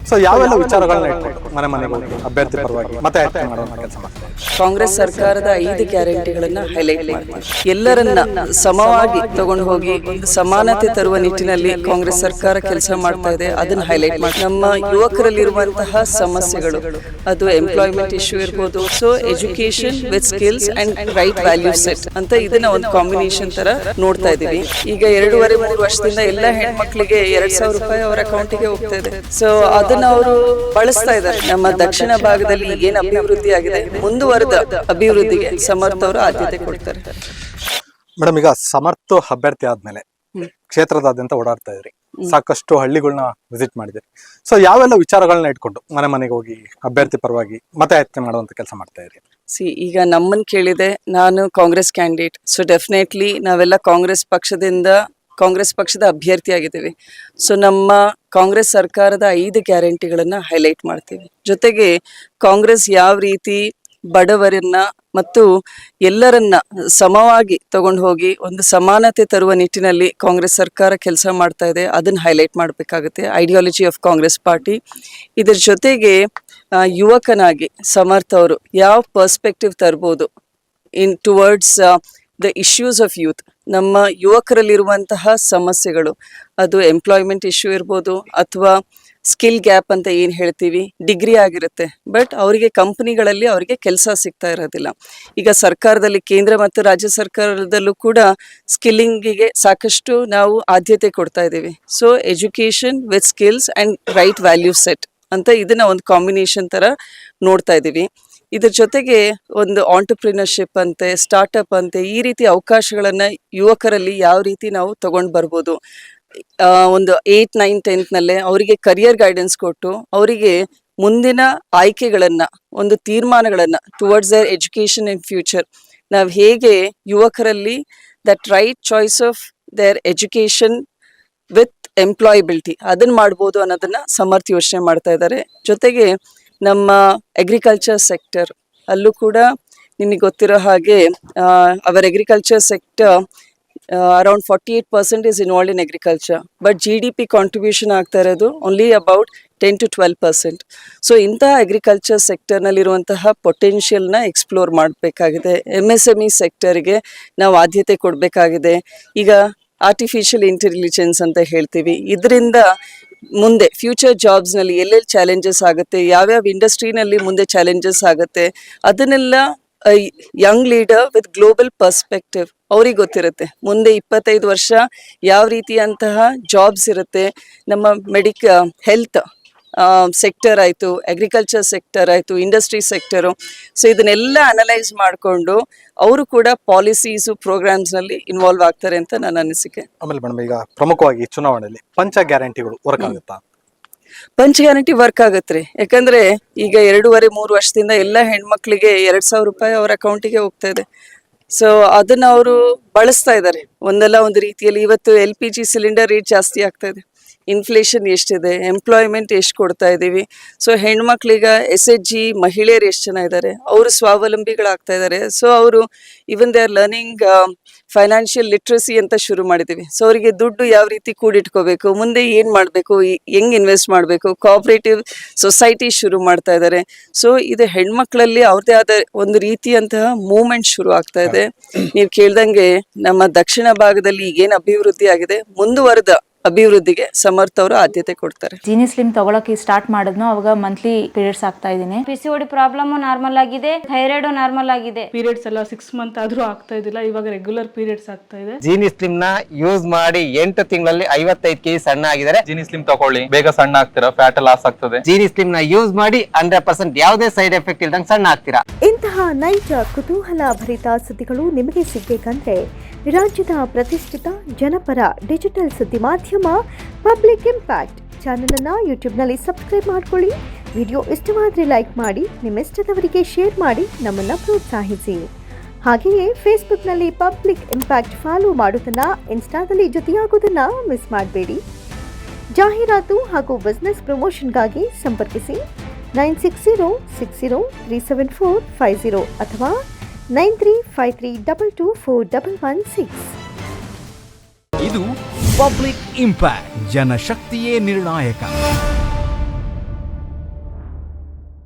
So ಯಾವೆಲ್ಲ ವಿಚಾರಗಳನ್ನ ಇಟ್ಕೊಂಡು ಮನೆಗೆ ಹೋಗಿ ಅಭ್ಯರ್ಥಿ ಪರವಾಗಿ ಮತಯಾಚನೆ ಮಾಡುವಂತ ಕೆಲಸ ಮಾಡ್ತಾರೆ. ಕಾಂಗ್ರೆಸ್ ಸರ್ಕಾರದ 5 ಗ್ಯಾರಂಟಿಗಳನ್ನ ಹೈಲೈಟ್ ಮಾಡ್ತಾರೆ. ಎಲ್ಲರನ್ನ ಸಮವಾಗಿ ತಗೊಂಡು ಹೋಗಿ ಒಂದು ಸಮಾನತೆ ತರುವ ನಿಟ್ಟಿನಲ್ಲಿ ಕಾಂಗ್ರೆಸ್ ಸರ್ಕಾರ ಕೆಲಸ ಮಾಡ್ತಾ ಇದೆ. ಅದನ್ನ ಹೈಲೈಟ್ ಮಾಡಿ ನಮ್ಮ ಯುವಕರಲ್ಲಿರುವಂತಹ ಸಮಸ್ಯೆಗಳು, ಅದು ಎಂಪ್ಲಾಯ್ಮೆಂಟ್ ಇಶ್ಯೂ ಇರ್ಬೋದು, so education with skills and write value set ಅಂತ ಇದನ್ನ ಒಂದು ಕಾಂಬಿನೇಷನ್ ತರ ನೋಡ್ತಾ ಇದೀವಿ. ಈಗ 2.5-3 ವರ್ಷದಿಂದ ಎಲ್ಲ ಹೆಣ್ಮಕ್ಳಿಗೆ 2,000 ರೂಪಾಯಿ ಅವರ ಅಕೌಂಟಿಗೆ ಹೋಗ್ತಾ ಇದೆ. ಸೊ ಅದನ್ನ ಅವರು ಬಳಸ್ತಾ ಇದ್ದಾರೆ. ನಮ್ಮ ದಕ್ಷಿಣ ಭಾಗದಲ್ಲಿ ಏನ್ ಅಭಿವೃದ್ಧಿ ಆಗಿದೆ, ಮುಂದುವರೆದ ಅಭಿವೃದ್ಧಿಗೆ ಸಮರ್ಥ ಅವರು ಆದ್ಯತೆ ಕೊಡ್ತಾರೆ. ಮೇಡಮ್, ಈಗ ಸಮರ್ಥ ಅಭ್ಯರ್ಥಿ ಆದ್ಮೇಲೆ ಕ್ಷೇತ್ರದಾದ್ಯಂತ ಓಡಾಡ್ತಾ ಇದ್ರಿ, ಸಾಕಷ್ಟು ಹಳ್ಳಿಗಳನ್ನ ವಿಸಿಟ್ ಮಾಡಿದ್ರಿ. ಸೊ ಯಾವೆಲ್ಲ ವಿಚಾರಗಳನ್ನ ಇಟ್ಕೊಂಡು ಮನೆಗೆ ಹೋಗಿ ಅಭ್ಯರ್ಥಿ ಪರವಾಗಿ ಮತಯಾಚನೆ ಮಾಡುವಂತ ಕೆಲಸ ಮಾಡ್ತಾ ಇದ್ರಿ? ಈಗ ನಮ್ಮನ್ನ ಕೇಳಿದೆ, ನಾನು ಕಾಂಗ್ರೆಸ್ ಕ್ಯಾಂಡಿಡೇಟ್. ಸೊ ಡೆಫಿನೆಟ್ಲಿ ನಾವೆಲ್ಲ ಕಾಂಗ್ರೆಸ್ ಪಕ್ಷದ ಅಭ್ಯರ್ಥಿಯಾಗಿದ್ದೀವಿ. ಸೊ ನಮ್ಮ ಕಾಂಗ್ರೆಸ್ ಸರ್ಕಾರದ 5 ಗ್ಯಾರಂಟಿಗಳನ್ನ ಹೈಲೈಟ್ ಮಾಡ್ತೀವಿ. ಜೊತೆಗೆ ಕಾಂಗ್ರೆಸ್ ಯಾವ ರೀತಿ ಬಡವರನ್ನ ಮತ್ತು ಎಲ್ಲರನ್ನ ಸಮವಾಗಿ ತಗೊಂಡು ಹೋಗಿ ಒಂದು ಸಮಾನತೆ ತರುವ ನಿಟ್ಟಿನಲ್ಲಿ ಕಾಂಗ್ರೆಸ್ ಸರ್ಕಾರ ಕೆಲಸ ಮಾಡ್ತಾ ಇದೆ, ಅದನ್ನ ಹೈಲೈಟ್ ಮಾಡಬೇಕಾಗುತ್ತೆ. Ideology of Congress party. ಇದ್ರ ಜೊತೆಗೆ ಯುವಕನಾಗಿ ಸಮರ್ಥ ಅವರು ಯಾವ ಪರ್ಸ್ಪೆಕ್ಟಿವ್ ತರ್ಬೋದು in towards the issues of youth. ನಮ್ಮ ಯುವಕರಲ್ಲಿರುವಂತಹ ಸಮಸ್ಯೆಗಳು, ಅದು ಎಂಪ್ಲಾಯ್ಮೆಂಟ್ ಇಶ್ಯೂ ಇರ್ಬೋದು ಅಥವಾ ಸ್ಕಿಲ್ ಗ್ಯಾಪ್ ಅಂತ ಏನು ಹೇಳ್ತೀವಿ. ಡಿಗ್ರಿ ಆಗಿರುತ್ತೆ, ಬಟ್ ಅವರಿಗೆ ಕಂಪನಿಗಳಲ್ಲಿ ಅವರಿಗೆ ಕೆಲಸ ಸಿಗ್ತಾ ಇರೋದಿಲ್ಲ. ಈಗ ಸರ್ಕಾರದಲ್ಲಿ, ಕೇಂದ್ರ ಮತ್ತು ರಾಜ್ಯ ಸರ್ಕಾರದಲ್ಲೂ ಕೂಡ ಸ್ಕಿಲ್ಲಿಂಗಿಗೆ ಸಾಕಷ್ಟು ನಾವು ಆದ್ಯತೆ ಕೊಡ್ತಾ ಇದ್ದೀವಿ. So education with skills and right value set ಅಂತ ಇದನ್ನ ಒಂದು ಕಾಂಬಿನೇಷನ್ ಥರ ನೋಡ್ತಾ ಇದ್ದೀವಿ. ಇದ್ರ ಜೊತೆಗೆ ಒಂದು ಆಂಟರ್ಪ್ರಿನರ್ಶಿಪ್ ಅಂತೆ, ಸ್ಟಾರ್ಟಪ್ ಅಂತೆ, ಈ ರೀತಿ ಅವಕಾಶಗಳನ್ನು ಯುವಕರಲ್ಲಿ ಯಾವ ರೀತಿ ನಾವು ತಗೊಂಡು ಬರ್ಬೋದು. ಒಂದು 8, 9, 10th ಅವರಿಗೆ ಕರಿಯರ್ ಗೈಡೆನ್ಸ್ ಕೊಟ್ಟು ಅವರಿಗೆ ಮುಂದಿನ ಆಯ್ಕೆಗಳನ್ನು, ಒಂದು ತೀರ್ಮಾನಗಳನ್ನು towards their education in future, ನಾವು ಹೇಗೆ ಯುವಕರಲ್ಲಿ that right choice of their education with employability ಅದನ್ನು ಮಾಡ್ಬೋದು ಅನ್ನೋದನ್ನ ಸಮರ್ಥ ಯೋಚನೆ ಮಾಡ್ತಾ ಇದ್ದಾರೆ. ಜೊತೆಗೆ ನಮ್ಮ ಅಗ್ರಿಕಲ್ಚರ್ ಸೆಕ್ಟರ್ ಅಲ್ಲೂ ಕೂಡ ನಿಮಗೆ ಗೊತ್ತಿರೋ ಹಾಗೆ our agriculture sector around 48% is involved in agriculture, but GDP contribution ಆಗ್ತಾ ಇರೋದು ಓನ್ಲಿ ಅಬೌಟ್ 10 to 12%. ಸೊ ಇಂತಹ ಅಗ್ರಿಕಲ್ಚರ್ ಸೆಕ್ಟರ್ನಲ್ಲಿರುವಂತಹ ಪೊಟೆನ್ಷಿಯಲ್ನ ಎಕ್ಸ್ಪ್ಲೋರ್ ಮಾಡಬೇಕಾಗಿದೆ. MSME ಸೆಕ್ಟರ್ಗೆ ನಾವು ಆದ್ಯತೆ ಕೊಡಬೇಕಾಗಿದೆ. ಈಗ ಆರ್ಟಿಫಿಷಿಯಲ್ ಇಂಟೆಲಿಜೆನ್ಸ್ ಅಂತ ಹೇಳ್ತೀವಿ, ಇದರಿಂದ ಮುಂದೆ ಫ್ಯೂಚರ್ ಜಾಬ್ಸ್ನಲ್ಲಿ ಎಲ್ಲೆಲ್ಲಿ ಚಾಲೆಂಜಸ್ ಆಗುತ್ತೆ, ಯಾವ್ಯಾವ ಇಂಡಸ್ಟ್ರಿನಲ್ಲಿ ಮುಂದೆ ಚಾಲೆಂಜಸ್ ಆಗುತ್ತೆ, ಅದನ್ನೆಲ್ಲ Young leader with global perspective ಅವ್ರಿಗೆ ಗೊತ್ತಿರುತ್ತೆ. ಮುಂದೆ 25 ವರ್ಷ ಯಾವ ರೀತಿಯಂತಹ ಜಾಬ್ಸ್ ಇರುತ್ತೆ, ನಮ್ಮ ಹೆಲ್ತ್ ಸೆಕ್ಟರ್ ಆಯಿತು, ಅಗ್ರಿಕಲ್ಚರ್ ಸೆಕ್ಟರ್ ಆಯಿತು, ಇಂಡಸ್ಟ್ರಿ ಸೆಕ್ಟರು. ಸೊ ಇದನ್ನೆಲ್ಲ ಅನಲೈಸ್ ಮಾಡಿಕೊಂಡು ಅವರು ಕೂಡ ಪಾಲಿಸೀಸು ಪ್ರೋಗ್ರಾಮ್ಸ್ನಲ್ಲಿ ಇನ್ವಾಲ್ವ್ ಆಗ್ತಾರೆ ಅಂತ ನನ್ನ ಅನಿಸಿಕೆ. ಆಮೇಲೆ ಮೇಡಮ್, ಈಗ ಪ್ರಮುಖವಾಗಿ ಚುನಾವಣೆಯಲ್ಲಿ ಪಂಚ ಗ್ಯಾರಂಟಿಗಳು ವರ್ಕ್ ಆಗುತ್ತಾ? ಪಂಚ ಗ್ಯಾರಂಟಿ ವರ್ಕ್ ಆಗತ್ರಿ. ಯಾಕಂದ್ರೆ ಈಗ 2.5-3 ವರ್ಷದಿಂದ ಎಲ್ಲ ಹೆಣ್ಮಕ್ಳಿಗೆ 2,000 ರೂಪಾಯಿ ಅವ್ರ ಅಕೌಂಟಿಗೆ ಹೋಗ್ತಾ ಇದೆ. ಸೊ ಅದನ್ನ ಅವರು ಬಳಸ್ತಾ ಇದ್ದಾರೆ ಒಂದಲ್ಲ ಒಂದು ರೀತಿಯಲ್ಲಿ. ಇವತ್ತು LPG ಸಿಲಿಂಡರ್ ರೇಟ್ ಜಾಸ್ತಿ ಆಗ್ತಾ ಇದೆ, ಇನ್ಫ್ಲೇಷನ್ ಎಷ್ಟಿದೆ, ಎಂಪ್ಲಾಯ್ಮೆಂಟ್ ಎಷ್ಟು ಕೊಡ್ತಾ ಇದ್ದೀವಿ. ಸೊ ಹೆಣ್ಮಕ್ಳೀಗ SHG ಮಹಿಳೆಯರು ಎಷ್ಟು ಜನ ಇದ್ದಾರೆ, ಅವರು ಸ್ವಾವಲಂಬಿಗಳಾಗ್ತಾ ಇದ್ದಾರೆ. ಸೊ ಅವರು even they are learning financial literacy ಅಂತ ಶುರು ಮಾಡಿದ್ದೀವಿ. ಸೊ ಅವರಿಗೆ ದುಡ್ಡು ಯಾವ ರೀತಿ ಕೂಡಿಟ್ಕೋಬೇಕು, ಮುಂದೆ ಏನು ಮಾಡಬೇಕು, ಹೆಂಗೆ ಇನ್ವೆಸ್ಟ್ ಮಾಡಬೇಕು, ಕೋಆಪರೇಟಿವ್ ಸೊಸೈಟಿ ಶುರು ಮಾಡ್ತಾ ಇದ್ದಾರೆ. ಸೊ ಇದು ಹೆಣ್ಮಕ್ಳಲ್ಲಿ ಅವ್ರದ್ದೇ ಆದ ಒಂದು ರೀತಿಯಂತಹ ಮೂವ್ಮೆಂಟ್ ಶುರು ಆಗ್ತಾ ಇದೆ. ನೀವು ಕೇಳ್ದಂಗೆ ನಮ್ಮ ದಕ್ಷಿಣ ಭಾಗದಲ್ಲಿ ಈಗೇನು ಅಭಿವೃದ್ಧಿ ಆಗಿದೆ, ಮುಂದುವರೆದ ಅಭಿವೃದ್ಧಿಗೆ ಸಮರ್ಥ ಅವರು ಆದ್ಯತೆ ಕೊಡ್ತಾರೆ. ಜೀನಿ ಸ್ಲಿಮ್ ತಗೊಳಕ್ಕೆ ಸ್ಟಾರ್ಟ್ ಮಾಡಿದ್ನು, ಅವಾಗ ಮಂತ್ಲಿ ಪೀರಿಯಡ್ಸ್ ಆಗ್ತಾ ಇದೀನಿ. PCOD ಪ್ರಾಬ್ಲಮ್ ನಾರ್ಮಲ್ ಆಗಿದೆ, ಥೈರಾಯ್ಡ್ ನಾರ್ಮಲ್ ಆಗಿದೆ. ಪೀರಿಯಡ್ಸ್ ಎಲ್ಲ 6 ಮಂತ್ ಆದ್ರೂ ಆಗ್ತಾ ಇದಿಲ್ಲ, ಇವಾಗ ರೆಗ್ಯುಲರ್ ಪೀರಿಯಡ್ಸ್ ಆಗ್ತಾ ಇದೆ. ಜೀನಿ ಸ್ಲಿಮ್ ನ ಯೂಸ್ ಮಾಡಿ 8 ತಿಂಗಳಲ್ಲಿ 55 kg ಸಣ್ಣ ಆಗಿದ್ದಾರೆ. ಜೀನಿ ಸ್ಲಿಮ್ ತಗೊಳ್ಳಿ, ಬೇಗ ಸಣ್ಣ ಆಗ್ತೀರಾ, ಫ್ಯಾಟ್ ಲಾಸ್ ಆಗ್ತದೆ. ಜೀನಿ ಸ್ಲಿಮ್ ನ ಯೂಸ್ ಮಾಡಿ 100% ಯಾವುದೇ ಸೈಡ್ ಎಫೆಕ್ಟ್ ಇಲ್ದಂಗೆ ಸಣ್ಣ ಆಗ್ತೀರಾ. ಇಂತಹ ನೈಜ ಕುತೂಹಲ ಭರಿತ ಸುದ್ದಿಗಳು ನಿಮಗೆ ಸಿಗಬೇಕಂದ್ರೆ ರಾಜ್ಯದ ಪ್ರತಿಷ್ಠಿತ ಜನಪರ ಡಿಜಿಟಲ್ ಸುದ್ದಿ ಮಾಧ್ಯಮ ಪಬ್ಲಿಕ್ ಇಂಪ್ಯಾಕ್ಟ್ ಚಾನೆಲ್ ಅನ್ನು ಯೂಟ್ಯೂಬ್ನಲ್ಲಿ ಸಬ್ಸ್ಕ್ರೈಬ್ ಮಾಡ್ಕೊಳ್ಳಿ. ವಿಡಿಯೋ ಇಷ್ಟವಾದರೆ ಲೈಕ್ ಮಾಡಿ, ನಿಮ್ಮ ಇಷ್ಟದವರಿಗೆ ಶೇರ್ ಮಾಡಿ ನಮ್ಮನ್ನು ಪ್ರೋತ್ಸಾಹಿಸಿ. ಹಾಗೆಯೇ ಫೇಸ್ಬುಕ್ನಲ್ಲಿ ಪಬ್ಲಿಕ್ ಇಂಪ್ಯಾಕ್ಟ್ ಫಾಲೋ ಮಾಡೋದನ್ನ, ಇನ್ಸ್ಟಾದಲ್ಲಿ ಜೊತೆಯಾಗೋದನ್ನ ಮಿಸ್ ಮಾಡಬೇಡಿ. ಜಾಹೀರಾತು ಹಾಗೂ ಬಿಸ್ನೆಸ್ ಪ್ರಮೋಷನ್ಗಾಗಿ ಸಂಪರ್ಕಿಸಿ 9606037450 ಅಥವಾ 9353224116. ಇದು ಪಬ್ಲಿಕ್ ಇಂಪ್ಯಾಕ್ಟ್, ಜನಶಕ್ತಿಯೇ ನಿರ್ಣಾಯಕ.